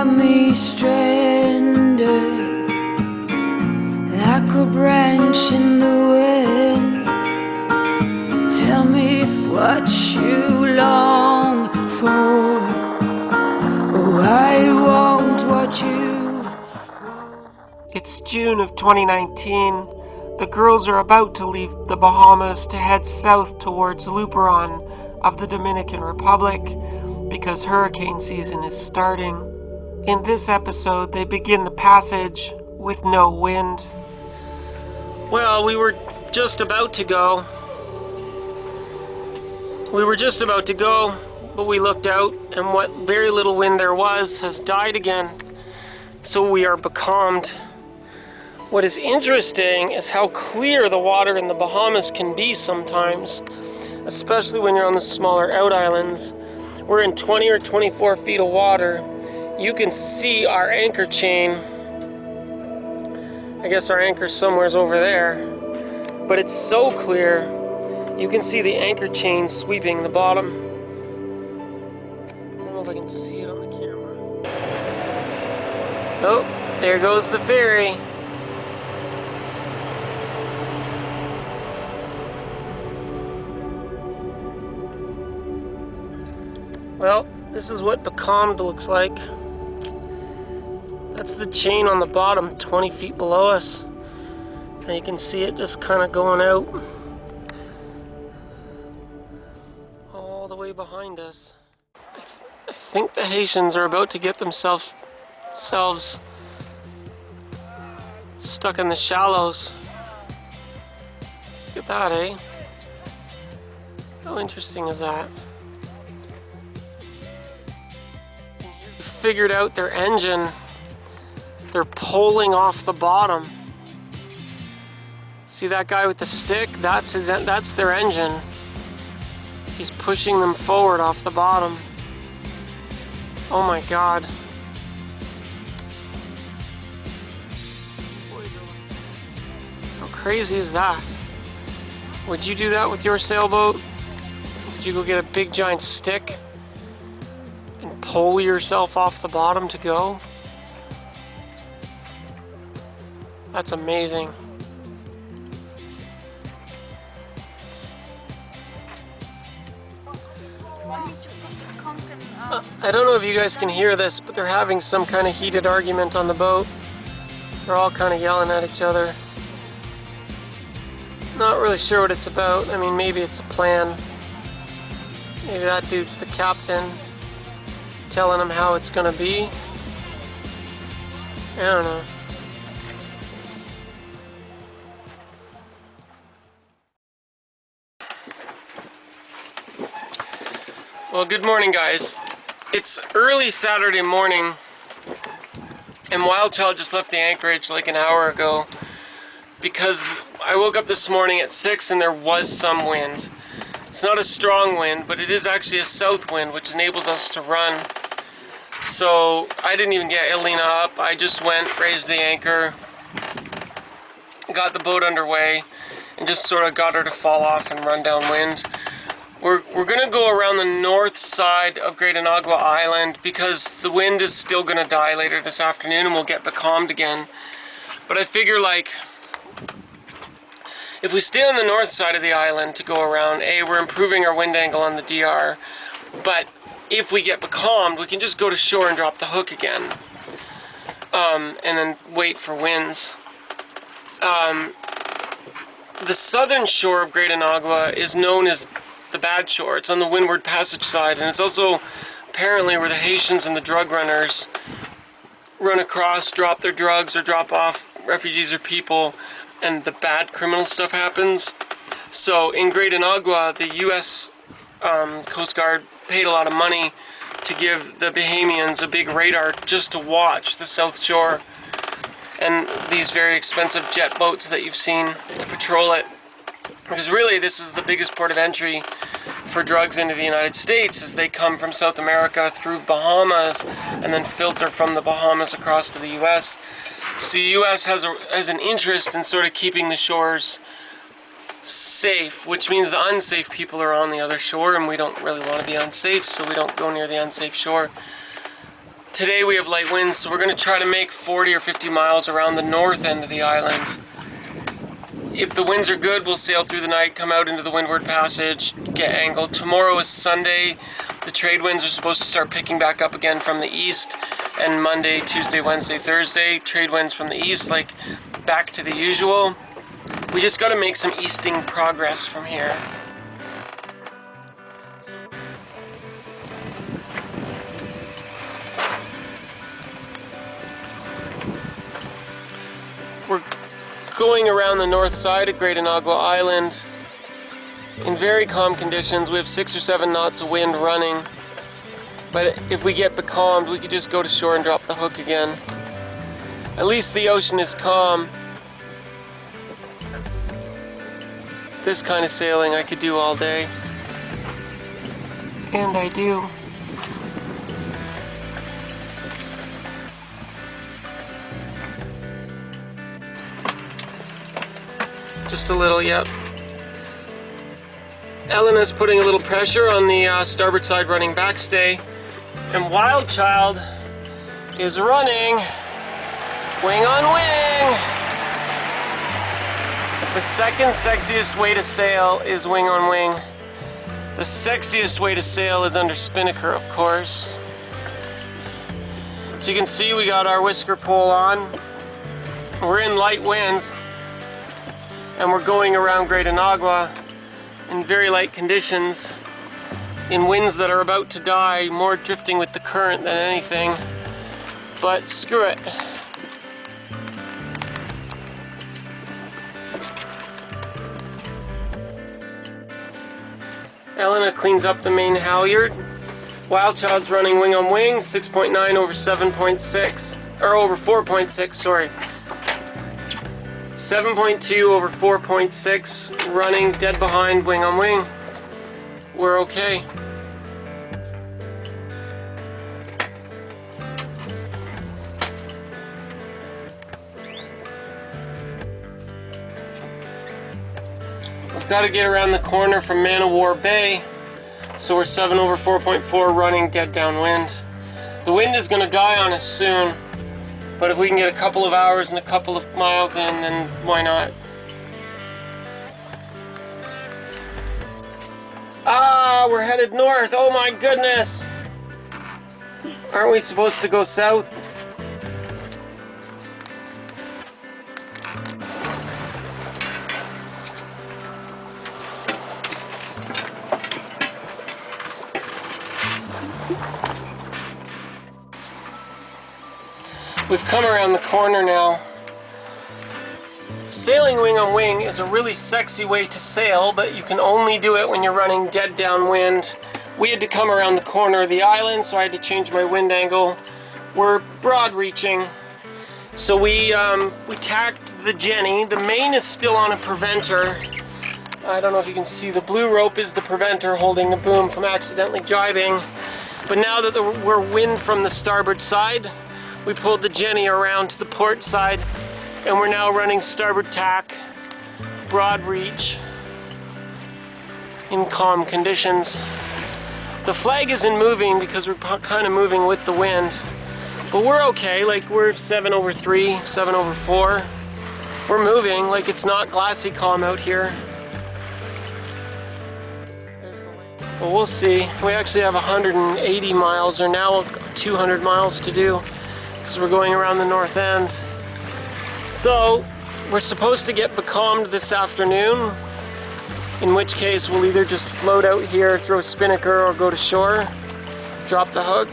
got me stranded like a branch in the wind. Tell me what you long for. Oh, I won't what you want. It's June of 2019. The girls are about to leave the Bahamas to head south towards Luperon of the Dominican Republic because hurricane season is starting. In this episode, they begin the passage with no wind. Well, we were just about to go. But we looked out, and what very little wind there was has died again. So we are becalmed. What is interesting is how clear the water in the Bahamas can be sometimes, especially when you're on the smaller out islands. We're in 20 or 24 feet of water. You can see our anchor chain. I guess our anchor's somewhere's over there. But it's so clear, you can see the anchor chain sweeping the bottom. I don't know if I can see it on the camera. Oh, there goes the ferry. Well, this is what becalmed looks like. That's the chain on the bottom, 20 feet below us. And you can see it just kind of going out all the way behind us. I think the Haitians are about to get themselves stuck in the shallows. Look at that, eh? How interesting is that? Figured out their engine. They're pulling off the bottom. See that guy with the stick? That's their engine. He's pushing them forward off the bottom. Oh my God. How crazy is that? Would you do that with your sailboat? Would you go get a big giant stick and pull yourself off the bottom to go? That's amazing. I don't know if you guys can hear this, but they're having some kind of heated argument on the boat. They're all kind of yelling at each other. Not really sure what it's about. I mean, maybe it's a plan. Maybe that dude's the captain, telling them how it's gonna be. I don't know. Well, good morning, guys. It's early Saturday morning, and WildChild just left the anchorage like an hour ago because I woke up this morning at 6 and there was some wind. It's not a strong wind, but it is actually a south wind, which enables us to run. So I didn't even get Elena up. I just went, raised the anchor, got the boat underway, and just sort of got her to fall off and run downwind. We're going to go around the north side of Great Inagua Island because the wind is still going to die later this afternoon and we'll get becalmed again. But I figure, like, if we stay on the north side of the island to go around, we're improving our wind angle on the DR, but if we get becalmed, we can just go to shore and drop the hook again, and then wait for winds. The southern shore of Great Inagua is known as the bad shore. It's on the Windward Passage side, and it's also apparently where the Haitians and the drug runners run across, drop their drugs, or drop off refugees or people, and the bad criminal stuff happens. So in Great Inagua, the U.S. Coast Guard paid a lot of money to give the Bahamians a big radar just to watch the south shore, and these very expensive jet boats that you've seen to patrol it. Because really, this is the biggest port of entry for drugs into the United States, as they come from South America through Bahamas and then filter from the Bahamas across to the U.S. So the U.S. has an interest in sort of keeping the shores safe, which means the unsafe people are on the other shore, and we don't really want to be unsafe, so we don't go near the unsafe shore. today we have light winds, so we're going to try to make 40 or 50 miles around the north end of the island. If the winds are good, we'll sail through the night, come out into the windward passage, get angled. Tomorrow is Sunday. The trade winds are supposed to start picking back up again from the east. And Monday, Tuesday, Wednesday, Thursday, trade winds from the east, like back to the usual. We just got to make some easting progress from here. We're going around the north side of Great Inagua Island in very calm conditions. We have 6 or 7 knots of wind running, but if we get becalmed, we could just go to shore and drop the hook again. At least the ocean is calm. This kind of sailing I could do all day, and I do. Just a little, yep. Elena's putting a little pressure on the starboard side running backstay, and WildChild is running wing on wing. The second sexiest way to sail is wing on wing. The sexiest way to sail is under spinnaker, of course. So you can see we got our whisker pole on. We're in light winds, and we're going around Great Inagua in very light conditions, in winds that are about to die, more drifting with the current than anything. But screw it. Elena cleans up the main halyard. WildChild's running wing on wing, 6.9 over 7.6, or over 4.6, sorry. 7.2 over 4.6, running dead behind wing on wing. We're okay. We've got to get around the corner from Man o' War Bay, so we're 7 over 4.4 running dead downwind. The wind is going to die on us soon, but if we can get a couple of hours and a couple of miles in, then why not? Ah, we're headed north. Oh my goodness! Aren't we supposed to go south? We've come around the corner now. Sailing wing on wing is a really sexy way to sail, but you can only do it when you're running dead downwind. We had to come around the corner of the island, so I had to change my wind angle. We're broad reaching, so we tacked the Jenny. The main is still on a preventer. I don't know if you can see, the blue rope is the preventer holding the boom from accidentally jibing. But now that we're wind from the starboard side, we pulled the Jenny around to the port side, and we're now running starboard tack, broad reach, in calm conditions. The flag isn't moving because we're kind of moving with the wind, but we're okay. Like, we're 7 over 3, 7 over 4. We're moving, like it's not glassy calm out here. Well, we'll see. We actually have 180 miles, or now 200 miles to do, because we're going around the north end. So we're supposed to get becalmed this afternoon, in which case we'll either just float out here, throw spinnaker, or go to shore, drop the hook.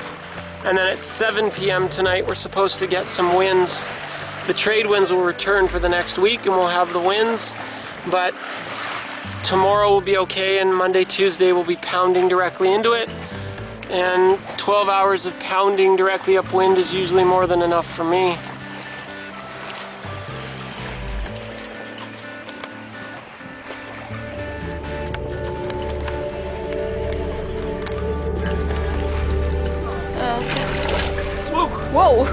And then at 7 p.m. tonight we're supposed to get some winds. The trade winds will return for the next week and we'll have the winds, but tomorrow will be okay, and Monday, Tuesday we'll be pounding directly into it. And 12 hours of pounding directly upwind is usually more than enough for me. Okay. Whoa!